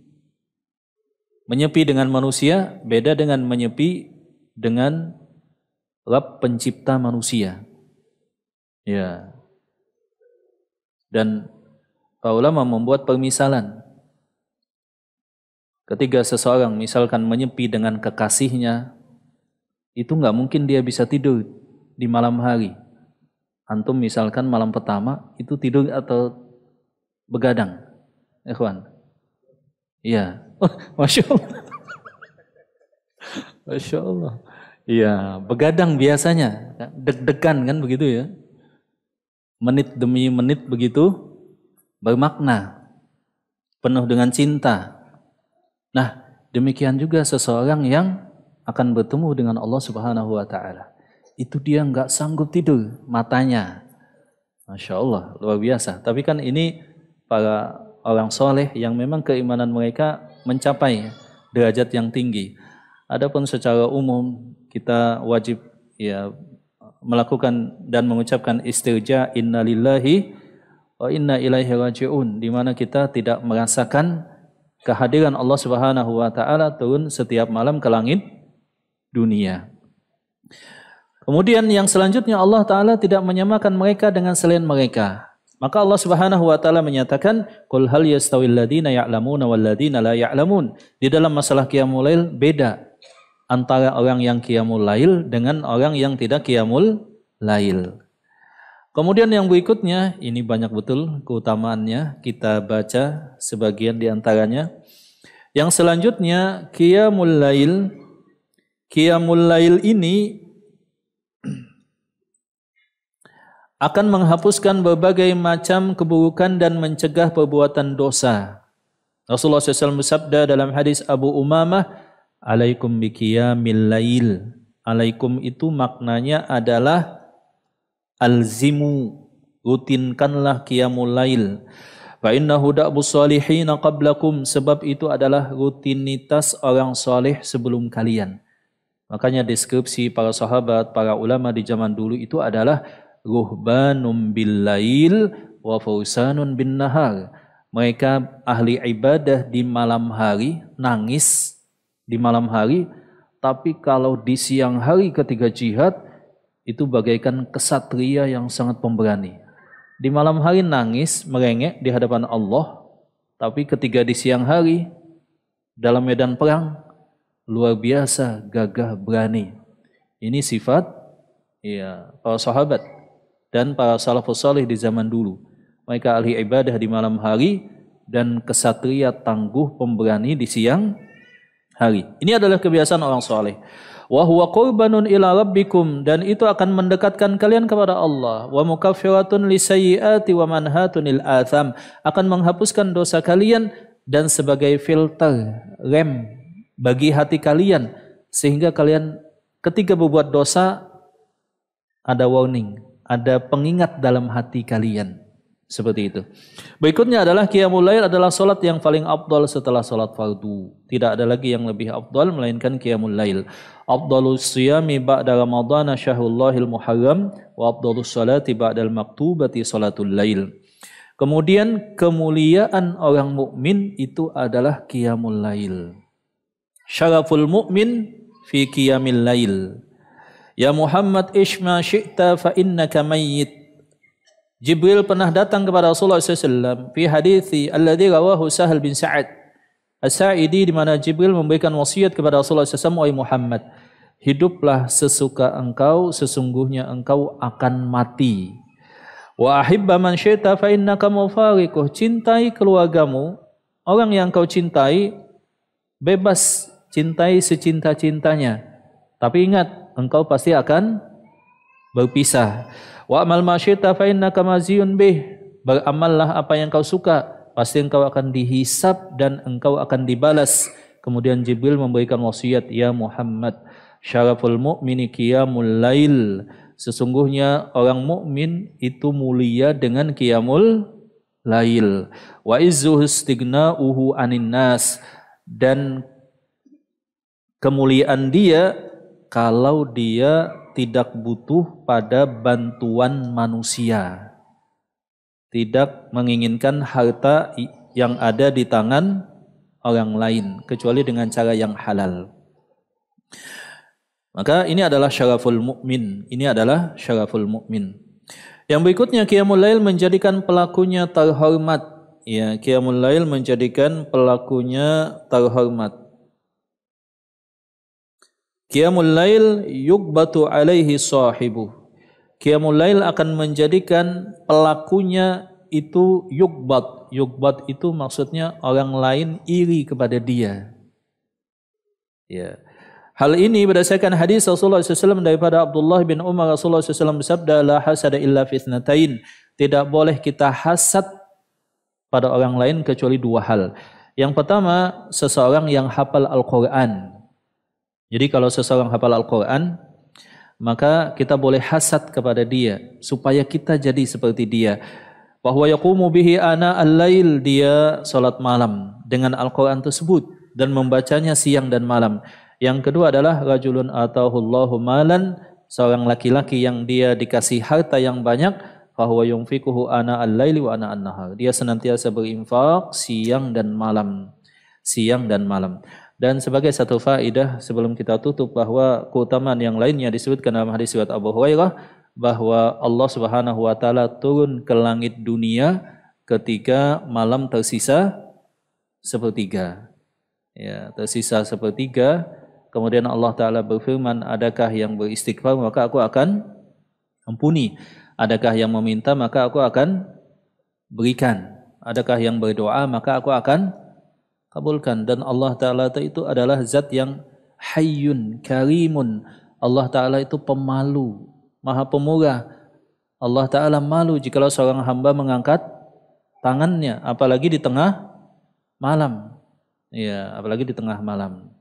Menyepi dengan manusia beda dengan menyepi dengan Rabb pencipta manusia. Ya. Dan para ulama membuat permisalan. Ketika seseorang misalkan menyepi dengan kekasihnya, itu nggak mungkin dia bisa tidur di malam hari. Antum misalkan malam pertama itu tidur atau begadang, ikhwan? Iya. Oh, Masya Allah. Masya Allah. Iya, begadang biasanya, deg-degan kan begitu ya. Menit demi menit begitu bermakna, penuh dengan cinta. Nah, demikian juga seseorang yang akan bertemu dengan Allah Subhanahu wa taala. Itu dia nggak sanggup tidur matanya. Masya Allah, luar biasa. Tapi kan ini para orang soleh yang memang keimanan mereka mencapai derajat yang tinggi. Adapun secara umum kita wajib ya melakukan dan mengucapkan istirja innalillahi wa inna ilaihi raji'un, di mana kita tidak merasakan kehadiran Allah Subhanahu wa taala turun setiap malam ke langit dunia. Kemudian yang selanjutnya Allah taala tidak menyamakan mereka dengan selain mereka. Maka Allah Subhanahu wa taala menyatakan, "Qul hal yastawil ladzina ya'lamuna wal ladzina la ya'lamun." Di dalam masalah qiyamul lail beda antara orang yang qiyamul lail dengan orang yang tidak qiyamul lail. Kemudian yang berikutnya, ini banyak betul keutamaannya, kita baca sebagian di antaranya. Yang selanjutnya, qiyamul lail. Qiyamul lail ini akan menghapuskan berbagai macam keburukan dan mencegah perbuatan dosa. Rasulullah SAW bersabda dalam hadis Abu Umamah, "Alaikum biqiyamil lail." Alaikum itu maknanya adalah alzimu, rutinkanlah qiyamul lail. Fa innahu da'bus salihin qablakum, sebab itu adalah rutinitas orang saleh sebelum kalian. Makanya deskripsi para sahabat, para ulama di zaman dulu itu adalah ruhbanum bil lail wa fausanun bin nahar. Mereka ahli ibadah di malam hari, nangis di malam hari, tapi kalau di siang hari ketika jihad itu bagaikan kesatria yang sangat pemberani. Di malam hari nangis, merengek di hadapan Allah, tapi ketika di siang hari dalam medan perang luar biasa gagah berani. Ini sifat para sahabat dan para salafus salih di zaman dulu. Mereka ahli ibadah di malam hari dan kesatria tangguh pemberani di siang hari. Ini adalah kebiasaan orang saleh. Wa huwa qurbanun ila rabbikum, dan itu akan mendekatkan kalian kepada Allah. Wa mukaffiratun lisayyiati wa manhatun lil atham, akan menghapuskan dosa kalian dan sebagai filter, rem bagi hati kalian, sehingga kalian ketika berbuat dosa ada warning, ada pengingat dalam hati kalian. Seperti itu. Berikutnya adalah qiyamul lail adalah salat yang paling afdal setelah salat fardu. Tidak ada lagi yang lebih afdal melainkan qiyamul lail. Afdalus siyami ba'da ramadhana syahrullahil muharram wa afdalus salati ba'dal maktubati salatul lail. Kemudian kemuliaan orang mukmin itu adalah qiyamul lail. Syaraful mu'min fi qiyamil lail. Ya Muhammad ishma syi'ta fa innaka mayyit. Jibril pernah datang kepada Rasulullah SAW fi hadithi alladhi rawahu Sahal bin Sa'ad As-Sa'idi, di mana Jibril memberikan wasiat kepada Rasulullah SAW, "Wahai Muhammad, hiduplah sesuka engkau, sesungguhnya engkau akan mati. Wa ahibba man syi'ta fa innaka mufariquh." Cintai keluargamu, orang yang kau cintai, bebas cintai secinta-cintanya. Tapi ingat, engkau pasti akan berpisah. Wa amal ma syi'ta fa innaka maziyun bih. Beramallah apa yang kau suka, pasti engkau akan dihisab dan engkau akan dibalas. Kemudian Jibril memberikan wasiat, "Ya Muhammad, syaraful mu'mini qiyamul lail." Sesungguhnya orang mukmin itu mulia dengan qiyamul lail. Wa izzuhu istighna'uhu 'anin nas, dan kemuliaan dia kalau dia tidak butuh pada bantuan manusia, tidak menginginkan harta yang ada di tangan orang lain kecuali dengan cara yang halal. Maka ini adalah syaraful mukmin. Ini adalah syaraful mukmin. Yang berikutnya, qiyamul lail menjadikan pelakunya terhormat. Ya, qiyamul lail menjadikan pelakunya terhormat. Qiyamul lail yugbatu alaihi sahibu. Qiyamul lail akan menjadikan pelakunya itu yugbat. Yugbat itu maksudnya orang lain iri kepada dia. Ya. Hal ini berdasarkan hadis Rasulullah SAW daripada Abdullah bin Umar. Rasulullah SAW bersabda, "La hasada illa fitnatain." Tidak boleh kita hasad pada orang lain kecuali dua hal. Yang pertama, seseorang yang hafal Al-Quran. Jadi kalau seseorang hafal Al-Quran, maka kita boleh hasad kepada dia supaya kita jadi seperti dia. Bahwa yaqumu bihi ana al-lail, dia salat malam dengan Al-Quran tersebut dan membacanya siang dan malam. Yang kedua adalah rajulun atahullahu malan, seorang laki-laki yang dia dikasih harta yang banyak, fahuwa yunfiquhu ana al-laili wa ana an-nahar. Dia senantiasa berinfak siang dan malam. Siang dan malam. Dan sebagai satu faedah sebelum kita tutup bahwa keutamaan yang lainnya disebutkan dalam hadis riwayat Abu Hurairah bahwa Allah Subhanahu wa taala turun ke langit dunia ketika malam tersisa sepertiga. Ya, tersisa sepertiga. Kemudian Allah taala berfirman, adakah yang beristighfar maka aku akan ampuni. Adakah yang meminta maka aku akan berikan. Adakah yang berdoa maka aku akan kabulkan. Dan Allah Ta'ala itu adalah zat yang hayyun, karimun. Allah Ta'ala itu pemalu, maha pemurah. Allah Ta'ala malu jikalau seorang hamba mengangkat tangannya, apalagi di tengah malam. Ya, apalagi di tengah malam.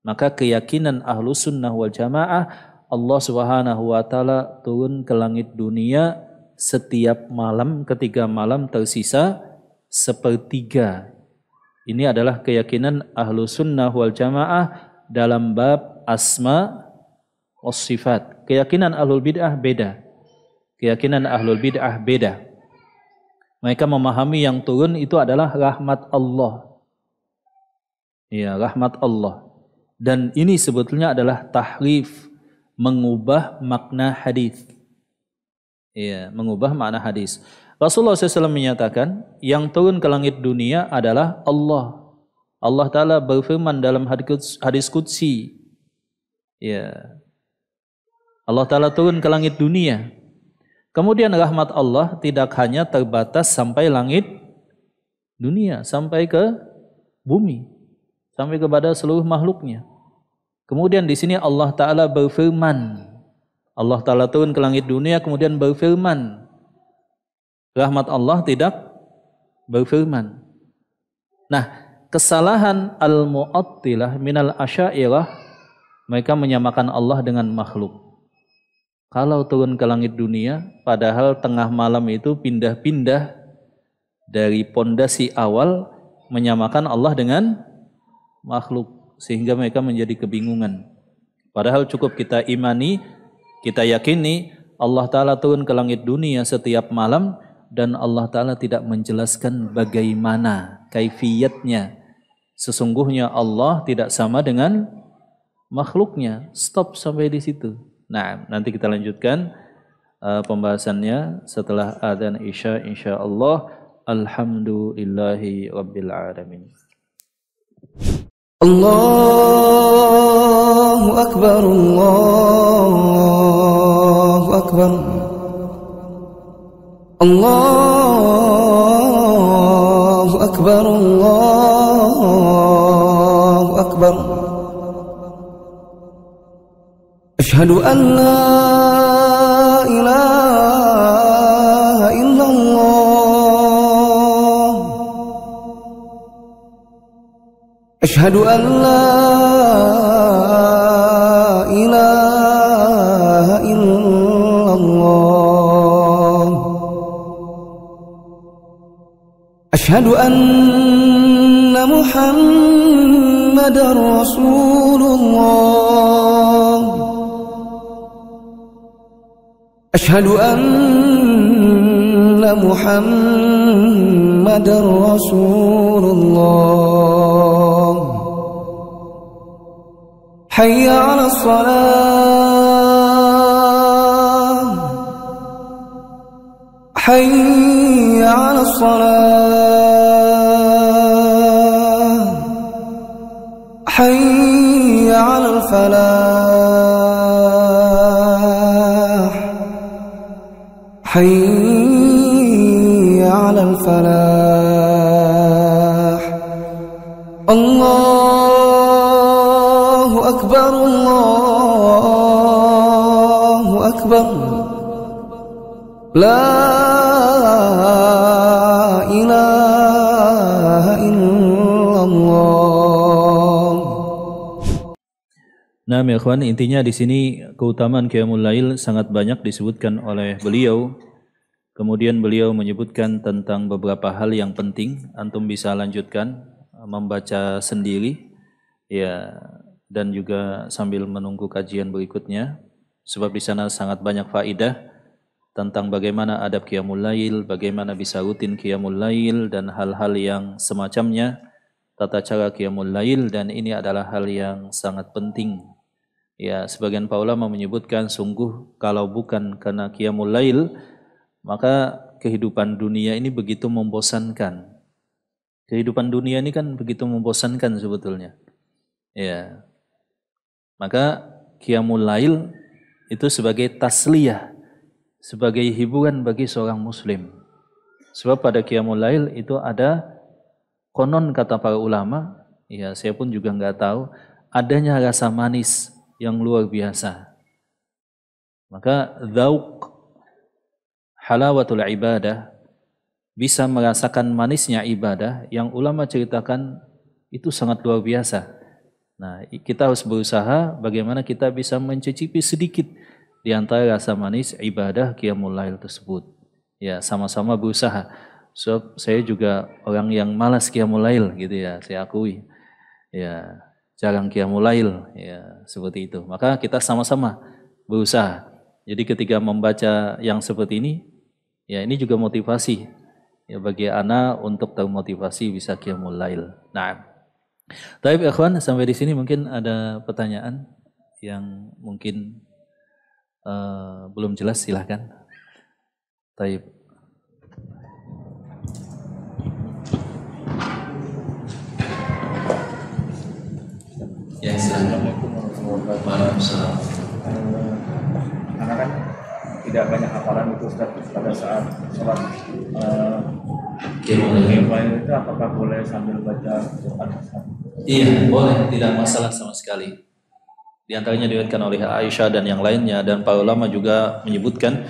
Maka keyakinan ahlu sunnah wal jamaah, Allah Subhanahu wa Ta'ala turun ke langit dunia setiap malam ketika malam tersisa sepertiga. Ini adalah keyakinan ahlu sunnah wal jamaah dalam bab asma was sifat. Keyakinan ahlul bid'ah beda. Keyakinan ahlul bid'ah beda. Mereka memahami yang turun itu adalah rahmat Allah. Ya, rahmat Allah. Dan ini sebetulnya adalah tahrif, mengubah makna hadis. Ya, mengubah makna hadis. Rasulullah SAW menyatakan yang turun ke langit dunia adalah Allah. Allah Ta'ala berfirman dalam hadis qudsi. Ya. Allah Ta'ala turun ke langit dunia. Kemudian rahmat Allah tidak hanya terbatas sampai langit dunia, sampai ke bumi, sampai kepada seluruh makhluknya. Kemudian di sini Allah Ta'ala berfirman. Allah Ta'ala turun ke langit dunia kemudian berfirman. Rahmat Allah tidak berfirman. Nah, kesalahan al-mu'attilah minal asya'irah, mereka menyamakan Allah dengan makhluk. Kalau turun ke langit dunia, padahal tengah malam itu pindah-pindah dari pondasi awal, menyamakan Allah dengan makhluk. Sehingga mereka menjadi kebingungan. Padahal cukup kita imani, kita yakini Allah Ta'ala turun ke langit dunia setiap malam, dan Allah Ta'ala tidak menjelaskan bagaimana kaifiyatnya. Sesungguhnya Allah tidak sama dengan makhluknya. Stop sampai di situ. Nah, nanti kita lanjutkan pembahasannya setelah adzan Isya insyaallah. Alhamdulillahi rabbil alamin. Allahu akbar, Allahu akbar. Allahu akbar, Allahu akbar. Asyhadu an la ilaha illallah. Asyhadu an la ilaha illallah. Asyhadu anna Muhammadar Rasulullah. Asyhadu anna Muhammadar Rasulullah. Hayya 'alas salah. Hayya 'alas salah. Hayya 'alal falah. Hayya 'alal falah. Allahu akbar, Allahu akbar. La ilaha illallah. Nah, ya ikhwan, intinya di sini keutamaan Qiyamul Lail sangat banyak disebutkan oleh beliau. Kemudian beliau menyebutkan tentang beberapa hal yang penting. Antum bisa lanjutkan membaca sendiri, ya, dan juga sambil menunggu kajian berikutnya. Sebab di sana sangat banyak faidah. tentang bagaimana adab qiyamul lail, bagaimana bisa rutin qiyamul lail dan hal-hal yang semacamnya, tata cara qiyamul lail, dan ini adalah hal yang sangat penting. Ya, sebagian para ulama menyebutkan sungguh kalau bukan karena qiyamul lail, maka kehidupan dunia ini begitu membosankan. Kehidupan dunia ini kan begitu membosankan sebetulnya. Ya. Maka qiyamul lail itu sebagai tasliyah, sebagai hiburan bagi seorang muslim. Sebab pada qiyamul lail itu ada, konon kata para ulama, ya saya pun juga nggak tahu, adanya rasa manis yang luar biasa. Maka dzauq halawatul ibadah, bisa merasakan manisnya ibadah yang ulama ceritakan itu sangat luar biasa. Nah, kita harus berusaha bagaimana kita bisa mencicipi sedikit di antara rasa manis ibadah qiyamul lail tersebut. Ya, sama-sama berusaha. So, saya juga orang yang malas qiyamul lail gitu ya, saya akui. Ya, jarang qiyamul lail, ya seperti itu. Maka kita sama-sama berusaha. Jadi ketika membaca yang seperti ini, ya ini juga motivasi ya bagi anak untuk termotivasi bisa qiyamul lail. Nah, taib ikhwan, sampai di sini mungkin ada pertanyaan yang mungkin belum jelas, silahkan. Taib. Ya, Assalamualaikum warahmatullahi wabarakatuh. Karena kan tidak banyak hafalan itu Ustaz pada saat sholat qiyamul itu, apakah boleh sambil baca Quran? Iya, boleh, tidak masalah sama sekali. Di antaranya diriwayatkan oleh Aisyah dan yang lainnya, dan para ulama juga menyebutkan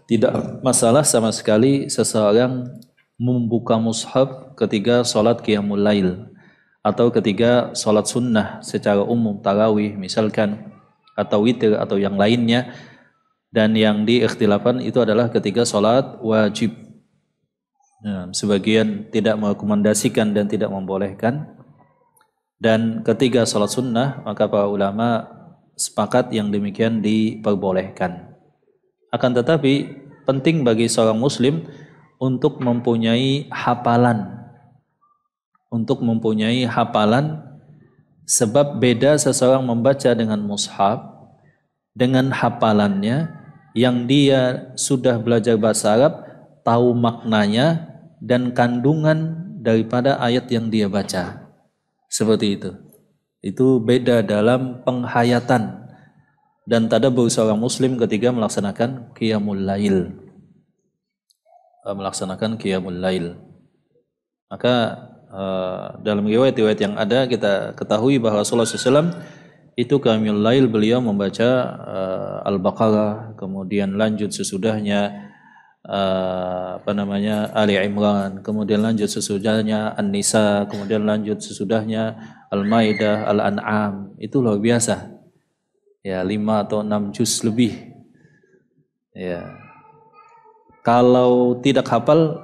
tidak masalah sama sekali seseorang membuka mushaf ketika sholat qiyamul lail atau ketika sholat sunnah secara umum, tarawih misalkan, atau witir atau yang lainnya. Dan yang diikhtilafkan itu adalah ketika sholat wajib. Nah, sebagian tidak merekomendasikan dan tidak membolehkan. Dan ketika sholat sunnah, maka para ulama sepakat yang demikian diperbolehkan. Akan tetapi penting bagi seorang muslim untuk mempunyai hafalan. Untuk mempunyai hafalan, sebab beda seseorang membaca dengan mushaf dengan hafalannya yang dia sudah belajar bahasa Arab, tahu maknanya dan kandungan daripada ayat yang dia baca. Seperti itu. Itu beda dalam penghayatan dan tadabbur seorang muslim ketika melaksanakan qiyamul lail. Melaksanakan qiyamul lail. Maka dalam riwayat-riwayat yang ada kita ketahui bahwa Rasulullah SAW itu qiyamul lail beliau membaca Al-Baqarah, kemudian lanjut sesudahnya Ali Imran, kemudian lanjut sesudahnya An-Nisa, kemudian lanjut sesudahnya Al-Maidah, Al-An'am. Itu luar biasa. Ya, 5 atau 6 juz lebih. Ya. Kalau tidak hafal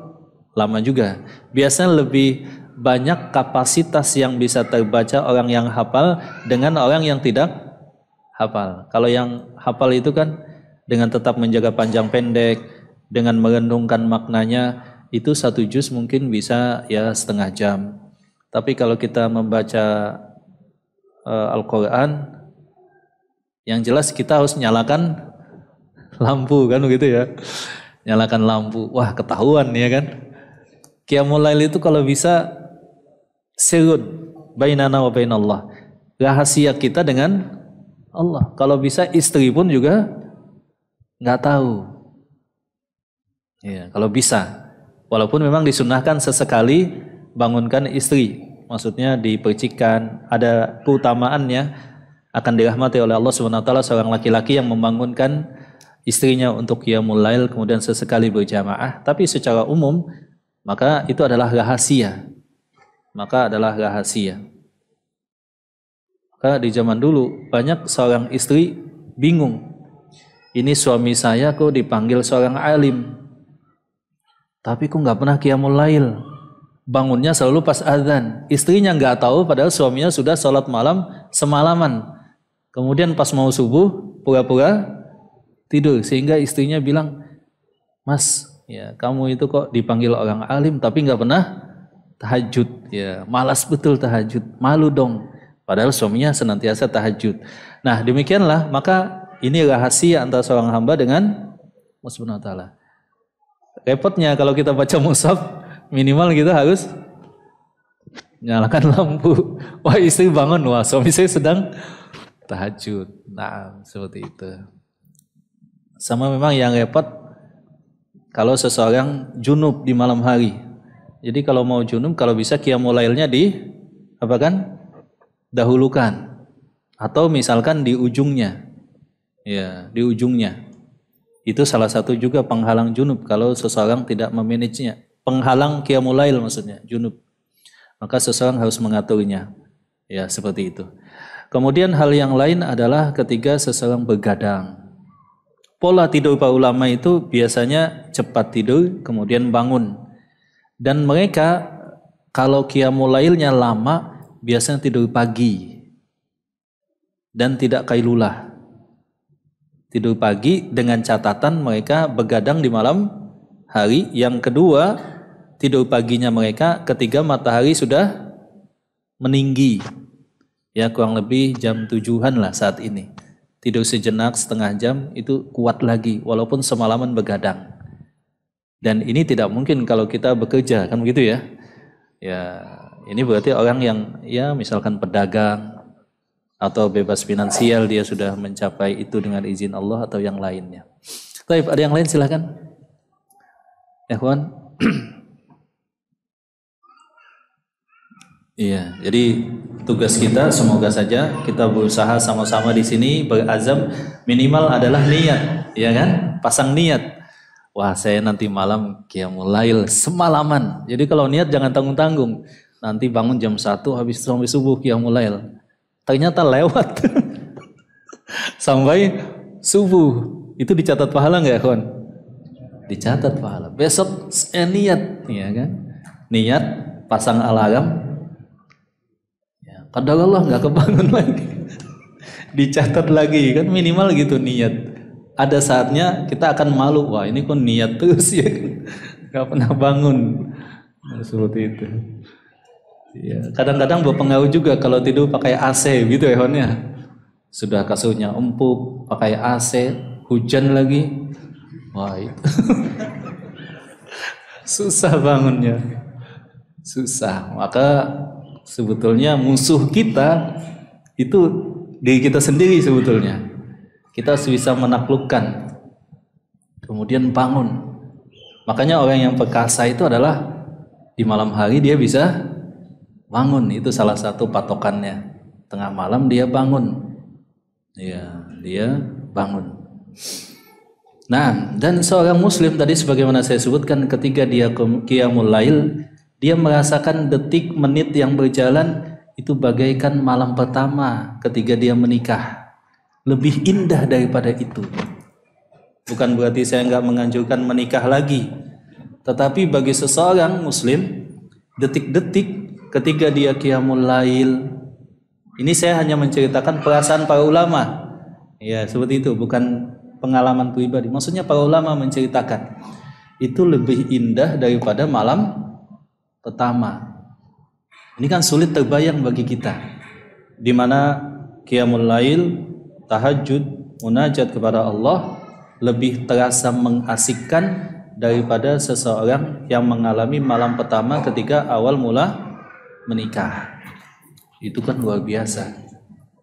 lama juga. Biasanya lebih banyak kapasitas yang bisa terbaca orang yang hafal dengan orang yang tidak hafal. Kalau yang hafal itu kan dengan tetap menjaga panjang pendek, dengan merenungkan maknanya, itu 1 juz mungkin bisa ya setengah jam. Tapi kalau kita membaca Al-Quran, yang jelas kita harus nyalakan lampu kan begitu ya. Nyalakan lampu, wah ketahuan ya kan. Qiyamul lail itu kalau bisa sirrun bainana wa bainallah. Rahasia kita dengan Allah. Kalau bisa istri pun juga nggak tahu. Ya, kalau bisa. Walaupun memang disunahkan sesekali bangunkan istri. Maksudnya dipercikan, ada keutamaannya, akan dirahmati oleh Allah Subhanahu wa taala seorang laki-laki yang membangunkan istrinya untuk qiyamul lail kemudian sesekali berjamaah. Tapi secara umum maka itu adalah rahasia. Maka di zaman dulu banyak seorang istri bingung. Ini suami saya kok dipanggil seorang alim, tapi kok nggak pernah qiyamul lail. Bangunnya selalu pas azan. Istrinya nggak tahu padahal suaminya sudah sholat malam semalaman. Kemudian pas mau subuh pura-pura tidur, sehingga istrinya bilang, Mas, ya kamu itu kok dipanggil orang alim tapi nggak pernah tahajud, ya malas betul tahajud, malu dong. Padahal suaminya senantiasa tahajud. Nah demikianlah, maka ini rahasia antara seorang hamba dengan Allah Subhanahu wa Ta'ala. Repotnya kalau kita baca mushaf, minimal kita harus nyalakan lampu. Wah istri bangun, wah suami saya sedang tahajud. Nah seperti itu. Sama memang yang repot kalau seseorang junub di malam hari. Jadi kalau mau junub, kalau bisa qiyamul lailnya di apa kan? Dahulukan. Atau misalkan di ujungnya. Ya, di ujungnya. Itu salah satu juga penghalang junub kalau seseorang tidak memanagenya. Penghalang qiyamul lail maksudnya, junub. Maka seseorang harus mengaturnya. Ya, seperti itu. Kemudian hal yang lain adalah ketika seseorang begadang. Pola tidur para ulama itu biasanya cepat tidur, kemudian bangun. Dan mereka kalau qiyamul lailnya lama, biasanya tidur pagi. Dan tidak qailulah. Tidur pagi dengan catatan mereka begadang di malam hari. Yang kedua, tidur paginya mereka ketika matahari sudah meninggi. Ya kurang lebih jam 7-an lah saat ini. Tidur sejenak setengah jam itu kuat lagi walaupun semalaman begadang. Dan ini tidak mungkin kalau kita bekerja, kan begitu ya. Ya, ini berarti orang yang ya misalkan pedagang atau bebas finansial, dia sudah mencapai itu dengan izin Allah atau yang lainnya. Baik, ada yang lain silakan. Ikhwan. Iya, jadi tugas kita semoga saja kita berusaha sama-sama di sini berazam minimal adalah niat, ya kan? Pasang niat. Wah, saya nanti malam qiyamul lail semalaman. Jadi kalau niat jangan tanggung-tanggung. Nanti bangun jam 1 habis sampai subuh qiyamul lail. Ternyata lewat. Sampai subuh. Itu dicatat pahala enggak, kawan? Dicatat pahala. Besok niat, ya kan? Niat, pasang alarm. Kadang Allah nggak kebangun lagi, dicatat lagi kan minimal gitu niat. Ada saatnya kita akan malu, wah ini kok niat terus ya, nggak pernah bangun, nah, seperti itu. Ya, kadang-kadang berpengaruh juga kalau tidur pakai AC gitu ya Honnya. Sudah kasurnya empuk, pakai AC, hujan lagi, wah itu susah bangunnya, susah. Maka sebetulnya musuh kita itu diri kita sendiri sebetulnya. Kita harus bisa menaklukkan. Kemudian bangun. Makanya orang yang perkasa itu adalah di malam hari dia bisa bangun. Itu salah satu patokannya. Tengah malam dia bangun. Ya, dia bangun. Nah, dan seorang muslim tadi sebagaimana saya sebutkan ketika dia qiyamul lail, dia merasakan detik menit yang berjalan itu bagaikan malam pertama ketika dia menikah. Lebih indah daripada itu. Bukan berarti saya nggak menganjurkan menikah lagi. Tetapi bagi seseorang muslim, detik-detik ketika dia qiyamul lail, ini saya hanya menceritakan perasaan para ulama. Ya, seperti itu, bukan pengalaman pribadi. Maksudnya para ulama menceritakan. Itu lebih indah daripada malam pertama. Ini kan sulit terbayang bagi kita, di mana qiyamul lail, tahajud, munajat kepada Allah lebih terasa mengasikkan daripada seseorang yang mengalami malam pertama ketika awal mula menikah. Itu kan luar biasa.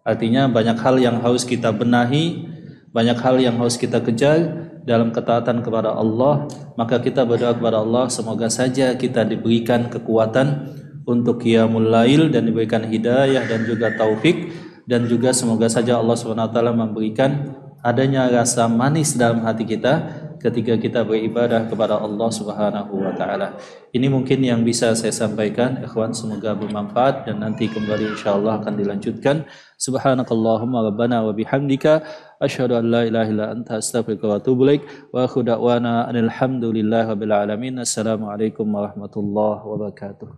Artinya banyak hal yang harus kita benahi, banyak hal yang harus kita kejar dalam ketaatan kepada Allah. Maka kita berdoa kepada Allah semoga saja kita diberikan kekuatan untuk qiyamul lail dan diberikan hidayah dan juga taufik, dan juga semoga saja Allah SWT memberikan adanya rasa manis dalam hati kita ketika kita beribadah kepada Allah Subhanahu wa taala. Ini mungkin yang bisa saya sampaikan, ikhwan, semoga bermanfaat dan nanti kembali insyaallah akan dilanjutkan. Subhanakallahumma rabbana wa bihamdika asyhadu an la ilaha illa anta astaghfiruka wa atubu ilaik wa akhu da'wana alhamdulillahi rabbil alamin. Assalamualaikum warahmatullahi wabarakatuh.